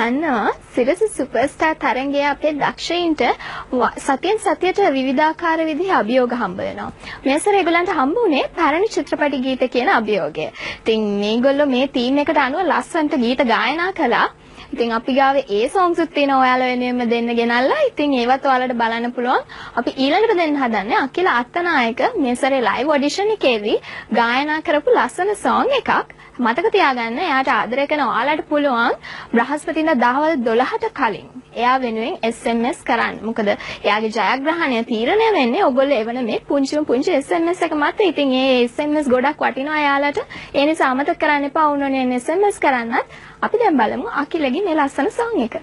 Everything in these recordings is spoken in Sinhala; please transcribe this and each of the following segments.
දන්නවා සිරස සුපර්ස්ටාර් තරංගයේ අපේ දක්ෂයින්ට සතියෙන් සතියට විවිධාකාර විදිහේ අභියෝග හම්බ වෙනවා. මේසර ඒගොල්ලන්ට හම්බ වුණේ පැරණි චිත්‍රපට ගීත කියන අභියෝගය. ඉතින් මේගොල්ලෝ මේ තීම් එකට අනුව ලස්සනට ගීත ගායනා කළා. ඉතින් අපි ගාවේ ඒ songs උත් තියෙනවා ඔයාලා වෙනුවෙන්ම දෙන්න ගෙනල්ලා. ඉතින් ඒවත් ඔයාලට බලන්න පුළුවන්. අපි ඊළඟට දෙන්න හදන්නේ අකිල අත්තනායක මේසරේ live audition එකේදී ගායනා කරපු ලස්සන song එකක්. මතක තියාගන්න එයාට ආදරය කරන ඔයාලට පුළුවන් බ්‍රහස්පතින්දා දහවල් 12ට කලින් එයා වෙනුවෙන් SMS කරන්න. මොකද එයාගේ ජයග්‍රහණය තීරණය වෙන්නේ ඔයගොල්ලෝ එවන මේ පුංචි SMS එක මත. ඉතින් ඒ SMS ගොඩක් වටිනවා එයාලට. ඒ නිසා අමතක කරන්න එපා වුණෝනේ SMS කරන්නත්. අපි දැන් බලමු අකිලගේ මේ ලස්සන song එක.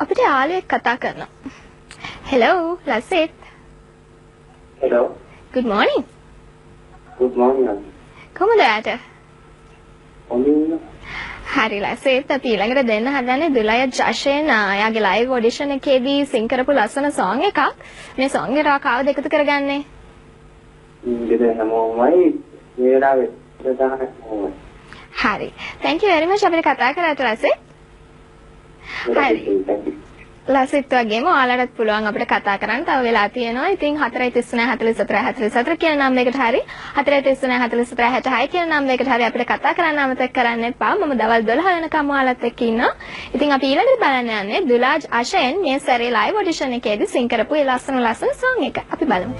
අපිට යාළුවෙක් කතා කරනවා. Hello, Lasit. Hello. Good morning. Good morning. කොහමද ඔයාට? හොඳින්. හරි Lasit, අපි ඊළඟට දෙන්න හදන්නේ දුලය ජෂෙන් යාගේ live audition එකේදී sing කරපු ලස්සන song එකක්. මේ song එක කාවද එකතු කරගන්නේ? ඉතින් හැමෝමයි මේලාවේ ප්‍රධාන. හරි. Thank you very much අපිට කතා කරාට Lasit. හරි. ලසිත් වගේම ඔයාලටත් පුළුවන් අපිට කතා කරන්න. තව වෙලා තියෙනවා. ඉතින් 4394444 කියන නම්බරයකට හරි 4394466 කියන නම්බරයකට හරි අපිට කතා කරන්න අමතක කරන්න එපා. මම දවල් 12 වෙනකම් ඔයාලත් එක්ක ඉන්නවා. ඉතින් අපි ඊළඟට බලන්න යන්නේ දුලාජ් අෂෙන් මේ සැරේ ලයිව් ඔඩිෂන් එකේදී සිං කරපු ඒ ලස්සන සෝං එක. අපි බලමු.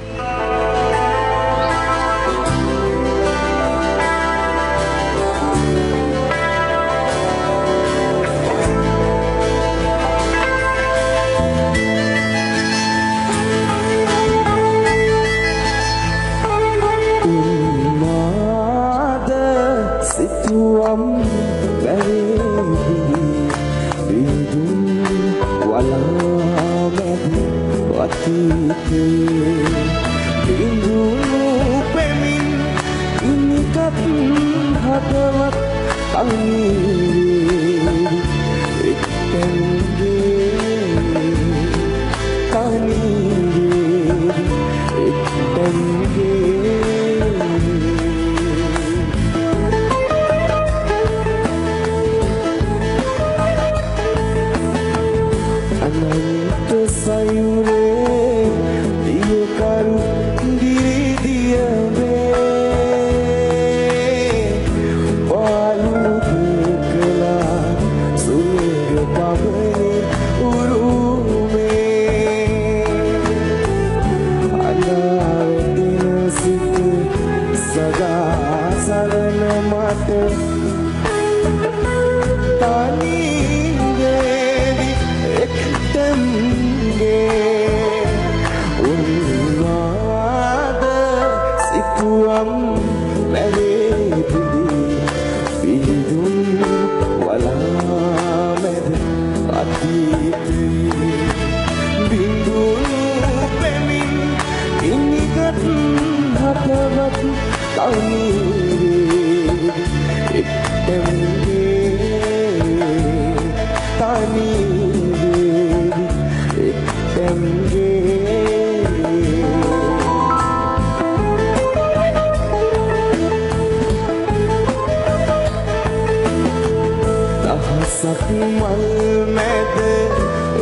Situam beri bidun walamet watiti bindunu pemin inikat hadawat kami ikenge kami ikenge sayure dia karu diri dia be walu kela sunge pabne urume ana dinasitu sada sarana mate tani Unada situam melebudi bidun walamed atiti bindun pemin inikat hatamat kami iktemge tani Sapi mal med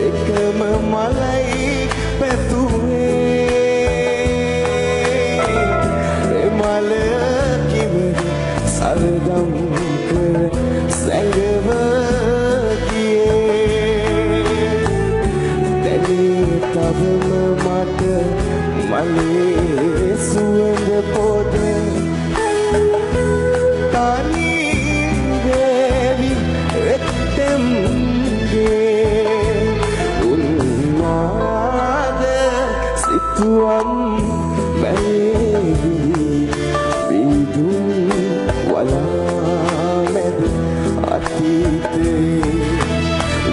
ekam malai petuwe mal kibe sargam kar sangva kiye tene tabam mat male suwand pode tani situam melebudi bidun walamed atite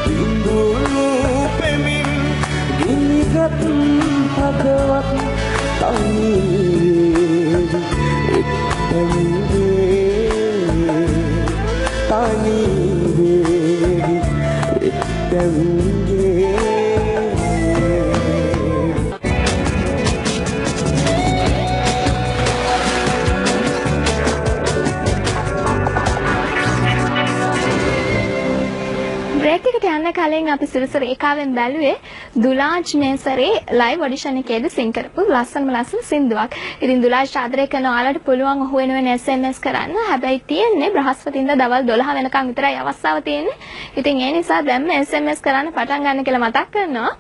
bindunu pemin ginikat hadawat kami iktemge tani iktemge break එකට යන්න කලින් අපි සිරස රේඛාවෙන් බැලුවේ දුලාජ් මේ සැරේ ලයිව් ඔඩිෂන් එකේදී සිං කරපු ලස්සන සින්දුවක්. ඉතින් දුලාජ් ආදරය කරන ඔයාලට පුළුවන් ඔහු වෙනුවෙන් SMS කරන්න. හැබැයි තියෙන්නේ බ්‍රහස්පතින්දා දවල් 12 වෙනකන් විතරයි අවස්ථාව තියෙන්නේ. ඉතින් ඒ නිසා දැන්ම SMS කරන්න පටන් ගන්න කියලා මතක් කරනවා.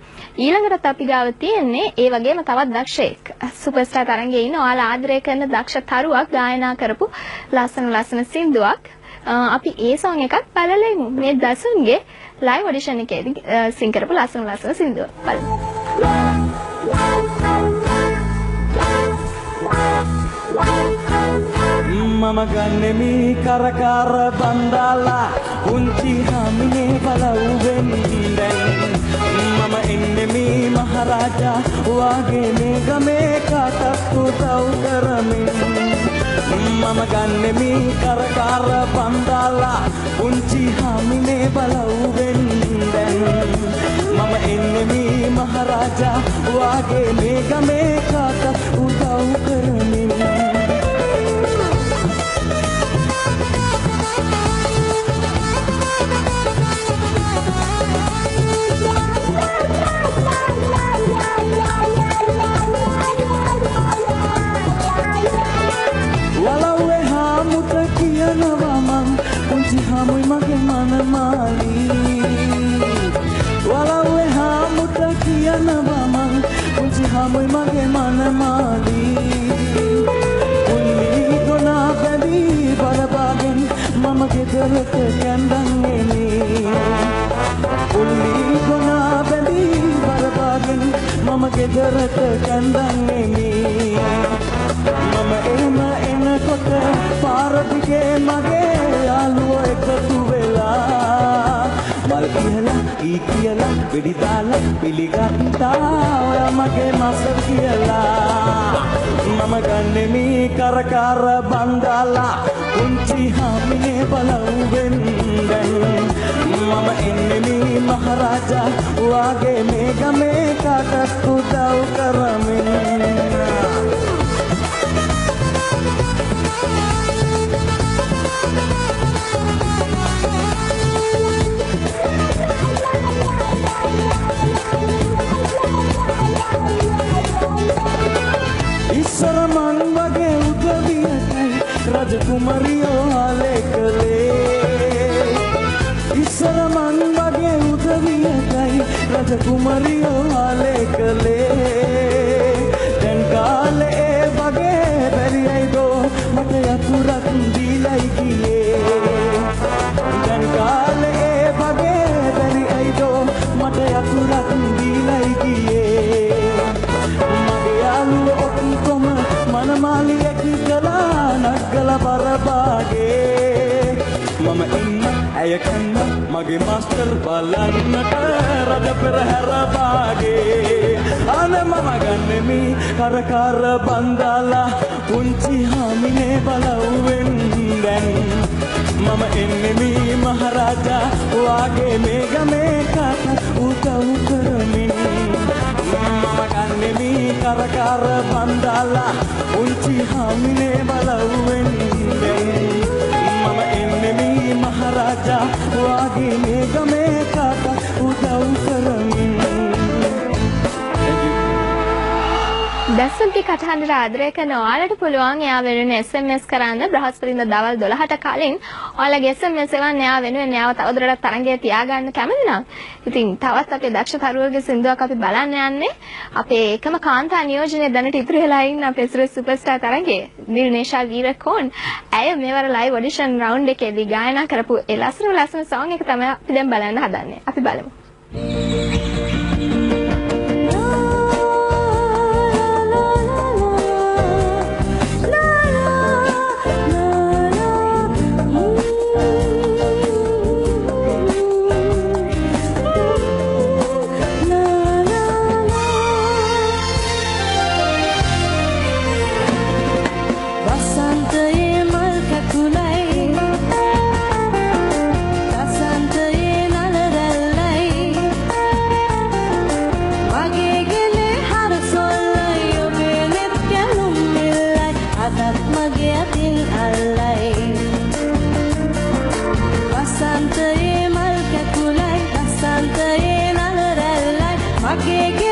ඊළඟට අපි ගාව තියෙන්නේ ඒ වගේම තවත් දක්ෂයෙක්. සුපර්ස්ටාර් තරංගයේ ඉන්න ඔයාලා ආදරය කරන දක්ෂ තරුවක් ගායනා කරපු ලස්සන සින්දුවක්. අපි ඒ සෝන් එකක් බලලෙමු. මේ දසුන්ගේ ලයිව් ඔඩිෂන් එකේදී සිං කරපු ලස්සන සින්දුව බලමු. මම ගන්නෙමි කරකාර බන්දාලා උන්චි හමිනේ බලව්වෙන් දැන් මම එන්නෙමි මහරජා වාගේ මේ ගමේ කාටත් උදව් කරමින් මම ගන්නෙමි කරකාර බන්දාලා උන්චි හමිනේ බලව්වෙන් දැන් මම එන්නෙමි මහරජා වාගේ මේ ගමේ කාටත් උදව් කරමින් හමුයි මගේ මනමාලි උල්ලි ගොනා බැඳී බලපාගෙන මම ගෙදරට කැඳන් එමි උල්ලි ගොනා බැඳී බලපාගෙන මම ගෙදරට කැඳන් එමි මම එහෙම එනකොට පාර දිගේ මගේ යාළුවෝ එකතු වෙලා මල් කියලා ඊ කියලා වෙඩි දාලා පිළිගත්තා ඔය මගේ මස කියලා මම ගන්නෙමි කරකාර බන්දාලා උන්චි හාමිනේ බලවුවෙන් දැන් මම එන්නෙමි මහරජා වාගේ මේ ගමේ කාටත් උදව් කරමින් ඉස්සර මන් වගේ උදවියටයි රජකුමරියෝ ආලේ කළේ ඉස්සර මන් වගේ උදවියටයි රජකුමරියෝ ආලේ කළේ දැන් කාලේ ඒ වගේ බැරියයිදෝ මට යතුරක් දීලයි ගියේ දැන් කාලේ ඒ වගේ බැරියයිදෝ මට යතුරක් දීලයි ගියේ ඔක්කොම මනමාලියෙක් කළා නග්ගල බරපාගේ මම ඉන්න ඇය කන්න මගේ මාස්ටර් බලන්නට රජ පෙරහැර බාගේ අන මම ගන්නෙමි කරකාර බන්දාලා පුංචි හාමිනේ බලවුවෙන් දැන් මම එන්නෙමි මහරජා වාගේ මේ ගමේ කාට උදව් කරමින් මම ගන්නෙමි කරකාර බන්දාලා උන්චි හාමිනේ බලවුවෙන් මම එන්නෙමි මහරජා වාගේ මේ ගමේ කාට උදව් කරමින් දැසුම්ටි කටහඬට ආදරය කරන ඔයාලට පුළුවන් එයා වෙනුවෙන් SMS කරන්න බ්‍රහස්පතින්දා දවල් 12ට කලින් ඔයාලගේ SMS එකෙන් එයා වෙනුවෙන් එයාව තවදුරටත් තරංගයේ තියාගන්න කැමති නම් ඉතින් තවත් අපේ දක්ෂ තරුවගේ සින්දුවක් අපි බලන්න යන්නේ අපේ එකම කාන්තා නියෝජනය දැනට ඉතුරු වෙලා ඉන්න අපේ සුපර්ස්ටාර් තරංගයේ නිර්නේෂා වීරකෝන් ඇය මේවර ලයිව් ඔඩිෂන් රවුන්ඩ් එකේදී ගායනා කරපු ඒ ලස්සන සෝං එක තමයි අපි දැන් බලන්න හදන්නේ අපි බලමු Masantee mal kakulai, masantee nalaralai, magege